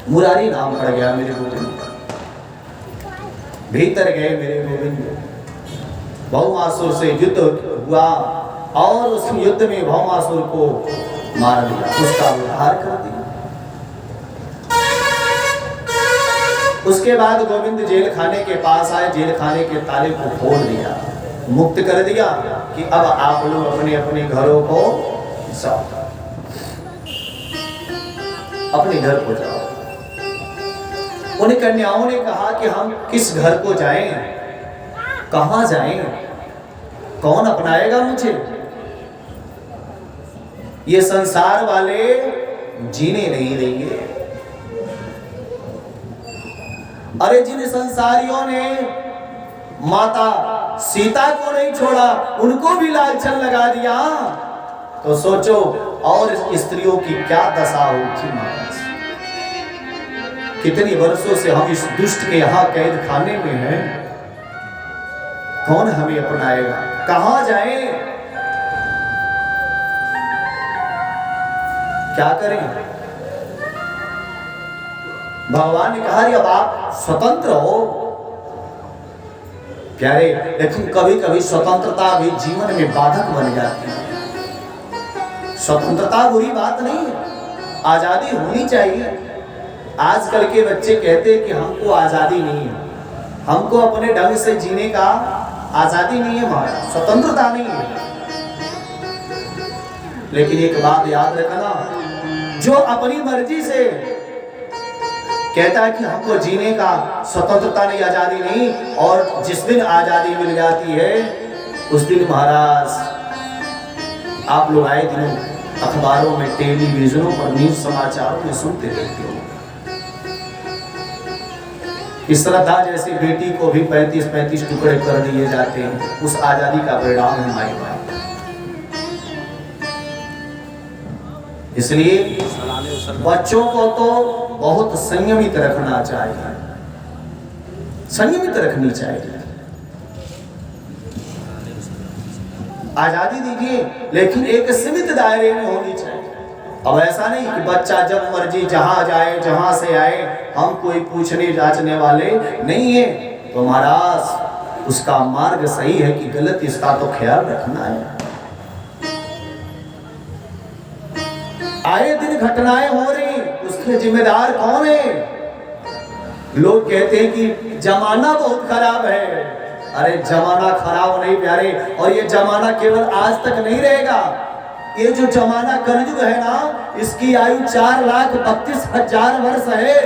मुरारी नाम पड़ गया मेरे गोविंद। भीतर गए मेरे गोविंद, भौमासुर से युद्ध हुआ और उस युद्ध में भौमासुर को मार दिया, उसका उद्धार कर दिया। उसके बाद गोविंद जेल खाने के पास आए, जेल खाने के ताले को खोल दिया, मुक्त कर दिया कि अब आप लोग अपने अपने घरों को जाओ, अपने घर को जाओ। उन कन्याओं ने कहा कि हम किस घर को जाएं, कहां जाएं, कौन अपनाएगा मुझे? ये संसार वाले जीने नहीं देंगे। अरे जिन संसारियों ने माता सीता को नहीं छोड़ा, उनको भी लालचन लगा दिया, तो सोचो और स्त्रियों की क्या दशा होगी महाराज। कितनी वर्षों से हम इस दुष्ट के यहाँ कैद खाने में हैं, कौन हमें अपनाएगा, कहां जाएं, क्या करें? भगवान ने कहा अब आप स्वतंत्र हो प्यारे, लेकिन कभी कभी स्वतंत्रता भी जीवन में बाधक बन जाती है। स्वतंत्रता बुरी बात नहीं है, आजादी होनी चाहिए। आजकल के बच्चे कहते हैं कि हमको आजादी नहीं है, हमको अपने ढंग से जीने का आजादी नहीं है, महाराज स्वतंत्रता नहीं है। लेकिन एक बात याद रखना, जो अपनी मर्जी से कहता है कि हमको जीने का स्वतंत्रता नहीं, आजादी नहीं, और जिस दिन आजादी मिल जाती है उस दिन महाराज आप लोग आए दिनों अखबारों में, टेलीविजनों पर, न्यूज समाचारों में सुनते रहते हो कि श्रद्धा जैसी बेटी को भी 35-35 टुकड़े कर दिए जाते हैं। उस आजादी का परिणाम है माई बाप। इसलिए बच्चों को तो बहुत संयमित रखना चाहिए, संयमित रखनी चाहिए। आजादी दीजिए, लेकिन एक सीमित दायरे में होनी चाहिए। अब ऐसा नहीं कि बच्चा जब मर्जी जहां जाए, जहां से आए, हम कोई पूछने जांचने वाले नहीं है। तो महाराज उसका मार्ग सही है कि गलत, इसका तो ख्याल रखना है। आए दिन घटनाएं हो रही, उसके जिम्मेदार कौन है? लोग कहते हैं कि जमाना बहुत खराब है। अरे जमाना खराब नहीं प्यारे, और ये जमाना केवल आज तक नहीं रहेगा। ये जो जमाना कलयुग है ना, इसकी आयु 4,32,000 वर्ष है,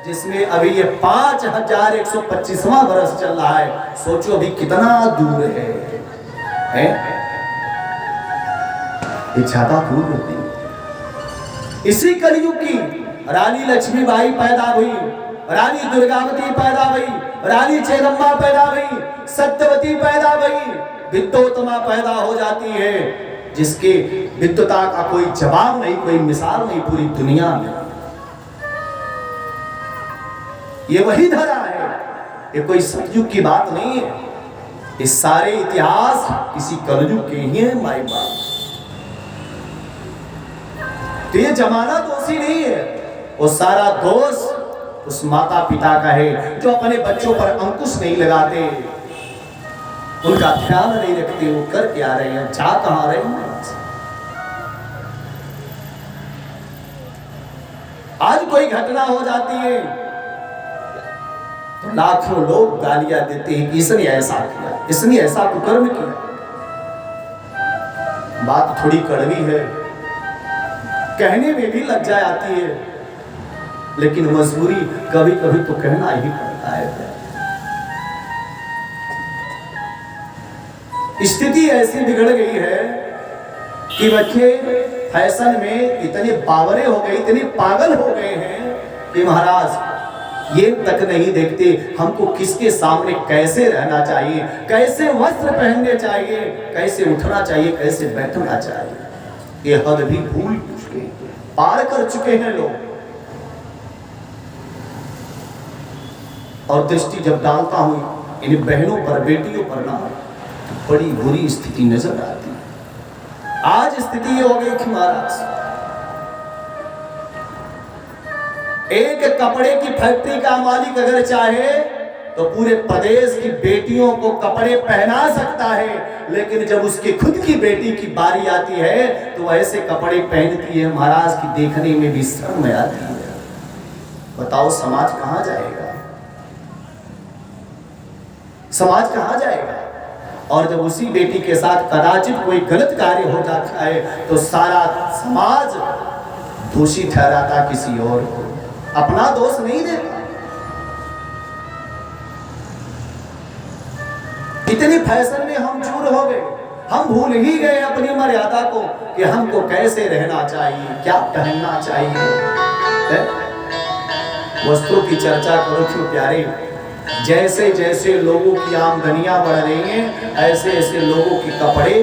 जिसमें अभी ये 5,125वां वर्ष चल रहा है। सोचो अभी कितना दूर है? ये ज्यादा दूर नहीं। इसी कलयुग की रानी लक्ष्मीबाई पैदा हुई, रानी दुर्गावती पैदा हुई, रानी चेन्नम्मा पैदा हुई, सत्यवती पैदा हुई, विद्योत्तमा पैदा हो जाती है, जिसके विद्वता का कोई जवाब नहीं, कोई मिसाल नहीं पूरी दुनिया में। ये वही धरा है, ये कोई सतयुग की बात नहीं है। ये सारे इतिहास किसी कलयुग के ही है माई बाप। तो ये जमाना दोषी नहीं है, वो सारा दोष उस माता पिता का है जो अपने बच्चों पर अंकुश नहीं लगाते, उनका ध्यान नहीं रखते। वो कर क्या रहे हैं, जा कहां रहे हैं। आज कोई घटना हो जाती है तो लाखों लोग गालियां देते हैं कि इसने ऐसा किया, इसने ऐसा कुकर्म किया। बात थोड़ी कड़वी है, कहने में भी लज्जा आती है, लेकिन मजबूरी कभी कभी तो कहना ही पड़ता है। स्थिति ऐसी बिगड़ गई है कि बच्चे फैशन में इतने बावरे हो गए, इतने पागल हो गए हैं कि महाराज ये तक नहीं देखते हमको किसके सामने कैसे रहना चाहिए, कैसे वस्त्र पहनने चाहिए, कैसे उठना चाहिए, कैसे बैठना चाहिए। ये हद भी भूल चुके, पार कर चुके हैं लोग। और दृष्टि जब डालता हूं इन बहनों पर, बेटियों पर ना, तो बड़ी बुरी स्थिति नजर आती है। आज स्थिति ये हो गई कि महाराज एक कपड़े की फैक्ट्री का मालिक अगर चाहे तो पूरे प्रदेश की बेटियों को कपड़े पहना सकता है, लेकिन जब उसकी खुद की बेटी की बारी आती है तो ऐसे कपड़े पहनती है महाराज की देखने में भी शर्म आती है। बताओ समाज कहां जाएगा, समाज कहां जाएगा। और जब उसी बेटी के साथ कदाचित कोई गलत कार्य हो जाता है तो सारा समाज दोषी ठहराता किसी और को, अपना दोष नहीं देता। इतनी फैशन में हम चूर हो गए, हम भूल ही गए अपनी मर्यादा को कि हमको कैसे रहना चाहिए, क्या पहनना चाहिए। वस्त्रों की चर्चा करो क्यों प्यारे, जैसे जैसे लोगों की आमदनियां बढ़ रही हैं ऐसे ऐसे लोगों के कपड़े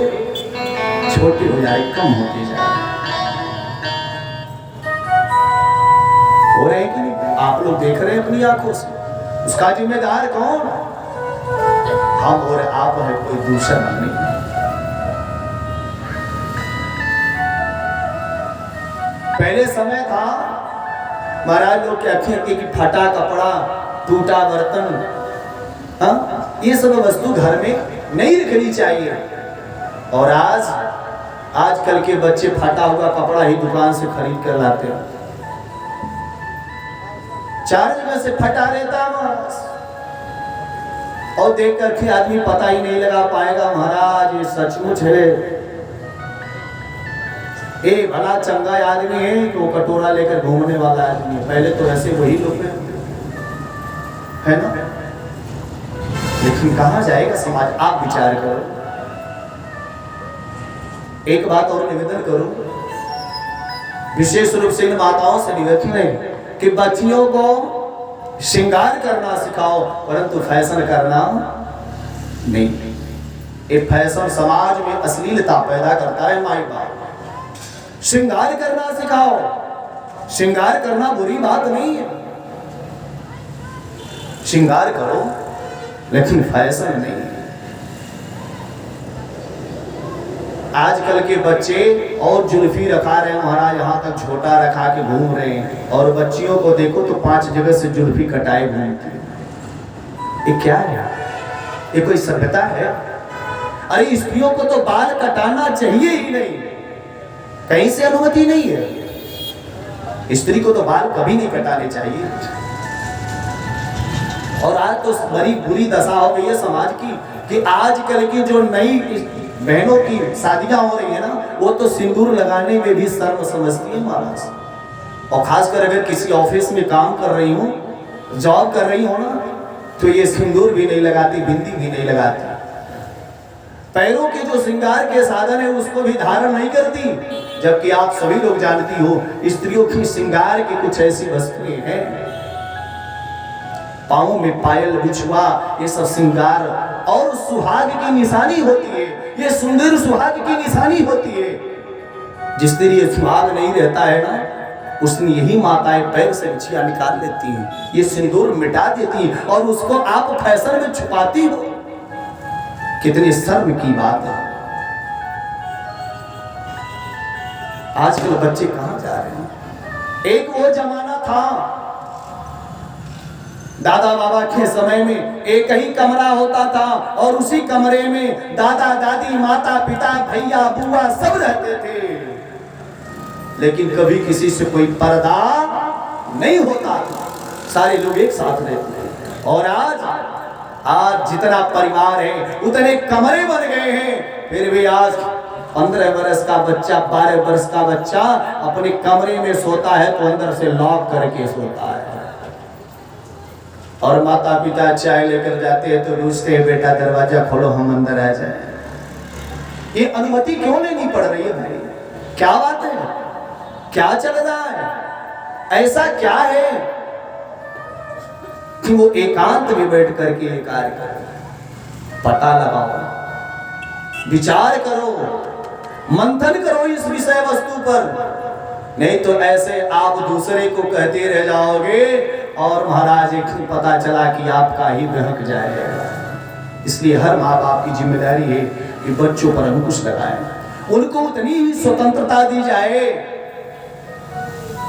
छोटे हो जा रहे, कम होते जा रहे। हो रहे हैं कि नहीं, आप लोग देख रहे हैं अपनी आंखों से। उसका जिम्मेदार कौन, हम और आप है, कोई दूसरा नहीं। पहले समय था महाराज लोग कहते हैं कि फटा कपड़ा, टूटा बर्तन, हाँ ये सब वस्तु घर में नहीं रखनी चाहिए। और आजकल के बच्चे फटा हुआ कपड़ा ही दुकान से खरीद कर लाते हैं, 4 जगह से फटा रहता है और देख करके आदमी पता ही नहीं लगा पाएगा महाराज ये सचमुच है, ये भला चंगा आदमी है कि वो कटोरा लेकर घूमने वाला आदमी है। पहले तो ऐसे वही लोग है ना, लेकिन कहां जाएगा समाज, आप विचार करो। एक बात और निवेदन करूं, विशेष रूप से इन माताओं से निवेदन है कि बच्चियों को श्रृंगार करना सिखाओ परंतु फैशन करना नहीं। ये फैशन समाज में अश्लीलता पैदा करता है। माई बाप श्रृंगार करना सिखाओ, श्रृंगार करना बुरी बात नहीं है, श्रृंगार करो लेकिन फैशन नहीं। आजकल के बच्चे और जुल्फी रखा रहे हैं महाराज, यहाँ तक छोटा रखा के घूम रहे हैं, और बच्चियों को देखो तो 5 जगह से जुल्फी कटाए घूमती है। ये क्या है, ये कोई सभ्यता है? अरे स्त्रियों को तो बाल कटाना चाहिए ही नहीं, कहीं से अनुमति नहीं है। स्त्री को तो बाल कभी नहीं कटाने चाहिए। और आज तो बड़ी बुरी दशा हो गई है समाज की कि आजकल की जो नई बहनों की शादियां हो रही है ना, वो तो सिंदूर लगाने में भी शर्म समझती है महाराज। और खासकर अगर किसी ऑफिस में काम कर रही हो, जॉब कर रही हो ना, तो ये सिंदूर भी नहीं लगाती, बिंदी भी नहीं लगाती, पैरों के जो श्रृंगार के साधन है उसको भी धारण नहीं करती। जबकि आप सभी लोग जानती हो स्त्रियों की श्रृंगार की कुछ ऐसी वस्तुएं हैं, पाँव में पायल, बिछुआ, ये सब श्रृंगार और सुहाग की निशानी होती है, ये सुंदर सुहाग की निशानी होती है। जिस दिन ये सुहाग नहीं रहता है ना, उस दिन यही माताएं पैर से बिछिया निकाल लेती हैं, ये सिंदूर मिटा देती हैं और उसको आप फैशन में छुपाती हो। कितनी शर्म की बात है। आजकल बच्चे कहां जा रहे हैं। एक वो जमाना था दादा बाबा के समय में, एक ही कमरा होता था और उसी कमरे में दादा दादी, माता पिता, भैया बुआ सब रहते थे, लेकिन कभी किसी से कोई पर्दा नहीं होता था, सारे लोग एक साथ रहते थे। और आज जितना परिवार है उतने कमरे बन गए हैं, फिर भी आज 15 वर्ष का बच्चा, 12 वर्ष का बच्चा अपने कमरे में सोता है तो अंदर से लॉक करके सोता है, और माता पिता चाय लेकर जाते हैं तो पूछते हैं बेटा दरवाजा खोलो हम अंदर आ जाए। ये अनुमति क्यों नहीं पड़ रही है भाई? क्या बात है, क्या चल रहा है, ऐसा क्या है कि वो एकांत में बैठ करके कार्य करें? पता लगाओ, विचार करो, मंथन करो इस विषय वस्तु पर, नहीं तो ऐसे आप दूसरे को कहते रह जाओगे और महाराज एक पता चला कि आपका ही बहक जाएगा। इसलिए हर माँ बाप की जिम्मेदारी है कि बच्चों पर अंकुश लगाएं, उनको उतनी ही स्वतंत्रता दी जाए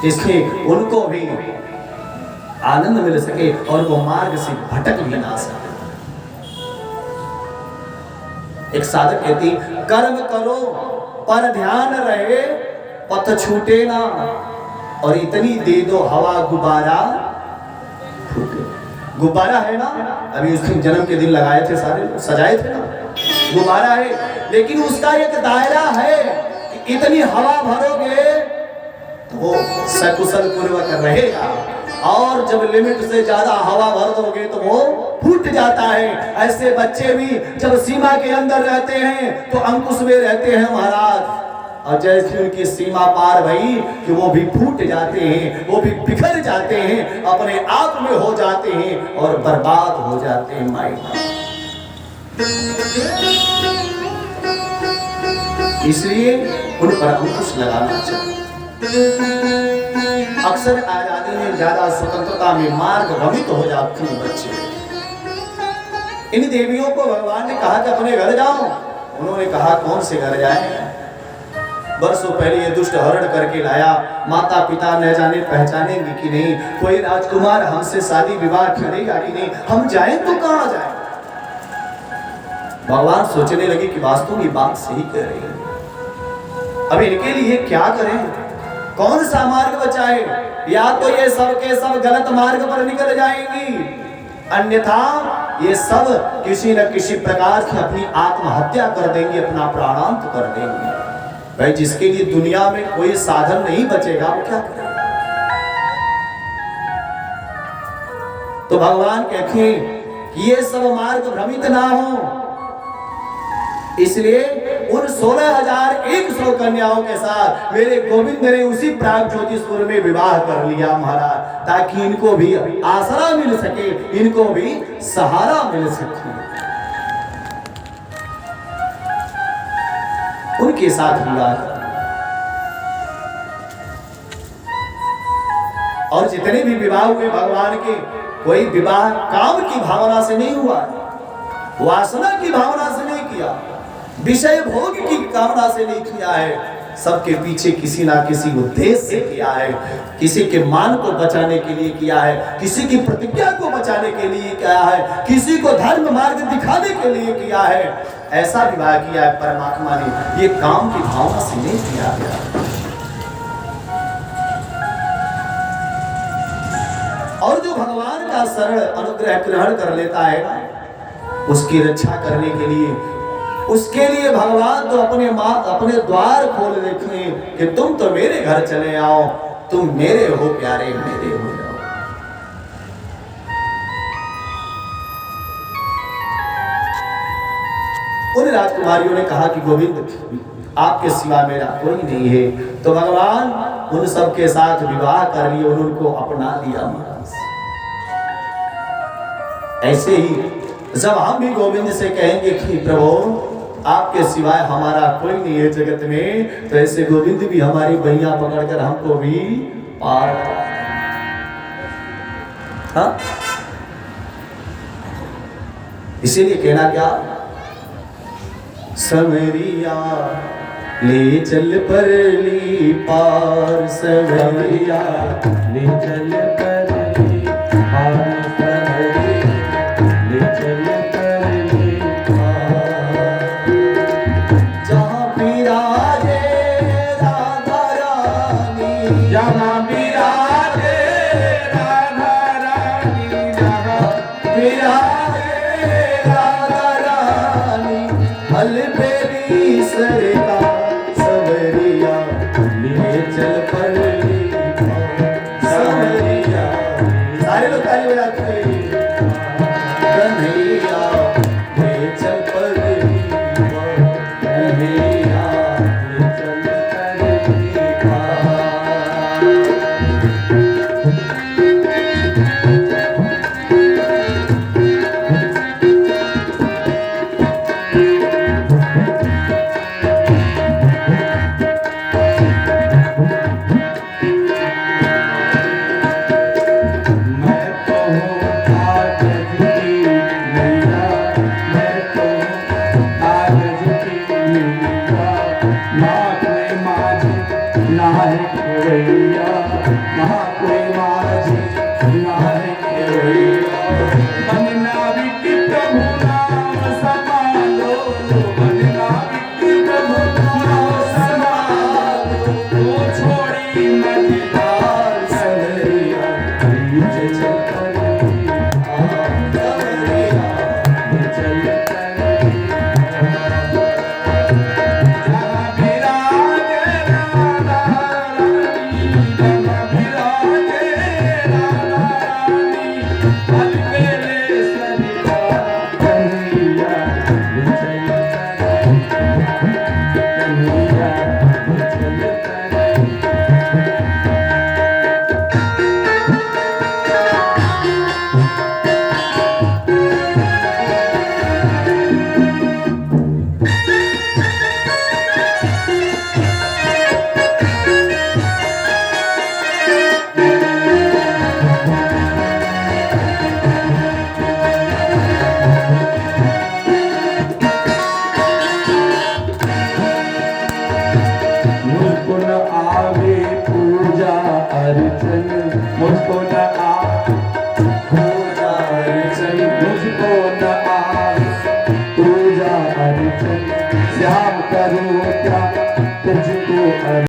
जिसमें उनको भी आनंद मिल सके और वो मार्ग से भटक भी ना सके। एक साधक कहती, कर्म करो पर ध्यान रहे, पथ छूटे ना, और इतनी दे दो हवा गुब्बारा फूटे। गुब्बारा है ना, अभी उस दिन जन्म के दिन लगाए थे, सारे सजाए थे ना, गुब्बारा है, लेकिन उसका एक दायरा है कि इतनी हवा भरोगे तो वो सकुशल पूर्वक रहेगा, और जब लिमिट से ज्यादा हवा भर दोगे तो वो फूट जाता है। ऐसे बच्चे भी जब सीमा के अंदर रहते हैं तो अंकुश में रहते हैं महाराज, और जैसे उनकी सीमा पार भई कि वो भी फूट जाते हैं, वो भी बिखर जाते हैं, अपने आप में हो जाते हैं और बर्बाद हो जाते हैं। माई इसलिए उन पर अंकुश लगाना चाहिए। अक्सर आजादी में ज्यादा स्वतंत्रता में मार्ग भ्रमित हो जाते हैं बच्चे। इन देवियों को भगवान ने कहा कि अपने घर जाओ, उन्होंने कहा कौन से घर जाए? वर्षों पहले ये दुष्ट हरण करके लाया, माता पिता न जाने पहचानेंगे कि नहीं, कोई राजकुमार हमसे शादी विवाह करेगा कि नहीं, हम जाएं तो कहां जाएं? भगवान सोचने लगे कि वास्तव में बात सही कह रही है, अब इनके लिए क्या करें, कौन सा मार्ग बचाए? या तो ये सब के सब गलत मार्ग पर निकल जाएंगी, अन्यथा ये सब किसी न किसी प्रकार से अपनी आत्महत्या कर देंगे, अपना प्राणांत कर देंगे। भाई जिसके लिए दुनिया में कोई साधन नहीं बचेगा वो क्या करेगा? तो भगवान कहते हैं कि ये सब मार्ग भ्रमित ना हो, इसलिए उन 16,100 कन्याओं के साथ मेरे गोविंद ने उसी प्राग ज्योतिषपुर में विवाह कर लिया महाराज, ताकि इनको भी आसरा मिल सके, इनको भी सहारा मिल सके। उनके साथ विवाह कर, और जितने भी विवाह हुए भगवान के, कोई विवाह काम की भावना से नहीं हुआ, वासना की भावना से नहीं किया, विषय भोग की कामना से नहीं किया है, सबके पीछे किसी ना किसी उद्देश्य से किया है। किसी के मान को बचाने के लिए किया है, किसी की प्रतिज्ञा को बचाने के लिए किया है, किसी को धर्म मार्ग दिखाने के लिए किया है। ऐसा विवाह किया है परमात्मा ने, ये काम की भावना से नहीं किया गया। और जो भगवान का शरण अनुग्रह ग्रहण कर लेता है ना, उसकी रक्षा करने के लिए, उसके लिए भगवान तो अपने द्वार खोल देते हैं कि तुम तो मेरे घर चले आओ, तुम मेरे हो प्यारे, मेरे हो जाओ। उन राजकुमारियों ने कहा कि गोविंद आपके सिवा मेरा कोई नहीं है, तो भगवान उन सब के साथ विवाह कर लिए, उनको अपना लिया महाराज। ऐसे ही जब हम भी गोविंद से कहेंगे कि प्रभु आपके सिवाय हमारा कोई नहीं है जगत में, तो ऐसे गोविंद भी हमारी बहिया पकड़कर हमको भी पार, हाँ? इसीलिए कहना क्या, समरिया ले चल परली पार, समरिया ले चल परली पार, ले चल परली पार, जहाँ विराजे राधा रानी, जहाँ विराजे राधा रानी, जहाँ विराजे राधा रानी, अलबेली सरकार समरिया ले चल परली समरिया। सारे लोग ताली बजाते हैं, कन्हैया ले चल परली कन्हैया ले चल परली। नानक मन नाविक प्रभु नाम समालो, मन नाविक प्रभु नाम समालो, तो छोड़ी मझधार सवरिया बीच चल तरिया, चल तरिया। जहाँ विराजे राधा रानी, जहाँ विराजे राधा रानी, अलबेलेश्वरी का कन्हैया चल तरिया, कन्हैया चल तरिया। मुकुन आवे पूजा अर्चन